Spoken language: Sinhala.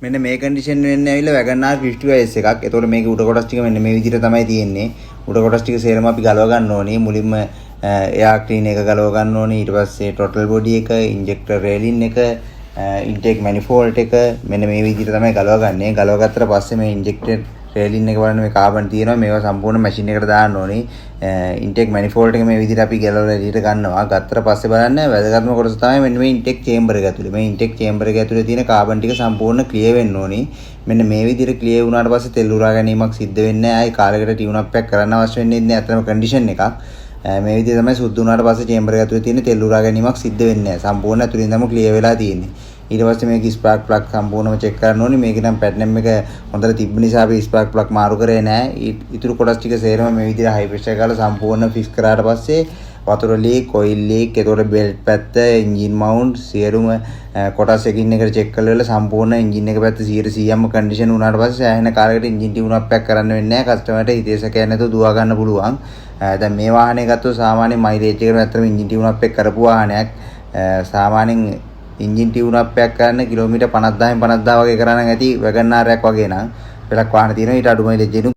මෙන්න මේ කන්ඩිෂන් වෙන්නේ ඇවිල්ලා වැගන්ආර් 50S එකක්. ඒතකොට මේකේ උඩ කොටස් ටික මෙන්න මේ විදිහට තමයි තියෙන්නේ. උඩ කොටස් ටික සේරම අපි ගලව ගන්න ඕනේ. මුලින්ම එයා ක්ලීන් එක ගලව ගන්න ඕනේ. ඊට පස්සේ ටොටල් බොඩි එක, ඉන්ජෙක්ටර් රේලින් එක, ඉන්ටේක් මැනිෆෝල්ට් එක මෙන්න මේ විදිහට තමයි ගලව ගන්නෙ. ගලව ගත්තට පස්සේ මේ ඉන්ජෙක්ටර් රේලින් එක බලන්න මේ කාබන් තියෙනවා. මේවා සම්පූර්ණ මැෂින් එකට දාන්න ඕනේ. ඉන්ටේක් මැනිෆෝල්ට් එක මේ විදිහට අපි ගලවලා එළියට ගන්නවා. ගත්තට පස්සේ බලන්න වැදගත්ම කොටස තමයි මෙන්න මේ ඉන්ටේක් චේම්බර් එක ඇතුලේ. මේ ඉන්ටේක් චේම්බර් එක ඇතුලේ තියෙන කාබන් ටික සම්පූර්ණ ක්ලියර් වෙන්න ඕනේ. මෙන්න මේ විදිහට ක්ලියර් වුණාට පස්සේ තෙල් උරා ගැනීමක් සිද්ධ වෙන්නේ නැහැ. ආයි කාලයකට ටියුන් අප් එකක් කරන්න අවශ්‍ය වෙන්නේ නැහැ. අතරම කන්ඩිෂන් එකක්. මේ විදිහට තමයි සුද්ධ වුණාට පස්සේ චේම්බර් එක ඇතුලේ තියෙන තෙල් උරා ගැනීමක් සිද්ධ වෙන්නේ නැහැ. සම්පූර්ණ ඇතුලින්දම ක්ලියර් වෙලා තියෙන්නේ. ඊට පස්සේ මේක ස්පාර්ක් ප්ලග් සම්පූර්ණව චෙක් කරන්න ඕනේ. මේකේ නම් පැට්නම් එක හොඳට තිබ්බ නිසා අපි ස්පාර්ක් ප්ලග් මාරු කරේ නැහැ. ඊටු කොටස් ටික සේරම මේ විදිහට හයි ප්‍රෙෂර් කරලා සම්පූර්ණ ෆික්ස් කරාට පස්සේ වතුර ලීක්, ඔයිල් ලීක්, ඒතකොට බෙල්ට් පැත්ත, එන්ජින් මවුන්ට් සියලුම කොටස් එකින් එකට චෙක් කරලා සම්පූර්ණ එන්ජින් එක පැත්ත 100%ම කන්ඩිෂන් වුණාට පස්සේ සෑහෙන කාලයකට එන්ජින් ටියුන් අප් එකක් කරන්න වෙන්නේ නැහැ. කස්ටමර්ට හිතේසකයක් නැතුව දුවා ගන්න පුළුවන්. දැන් මේ වාහනේ ගත්තොත් සාමාන්‍ය මයිලේජ් එකට ඇත්තටම එන්ජින් ටියුන් අප් එක කරපු වාහනයක්. සාමාන්‍යයෙන් එන්ජින් ටියුන් අප් එකක් කරන්න කිලෝමීටර් 50000න් 50000 වගේ කරන්න ඇති වැගන්ආරයක් වගේ නම් පෙලක් වාහන තියෙනවා. ඊට අඩු මයිලේජ් එනු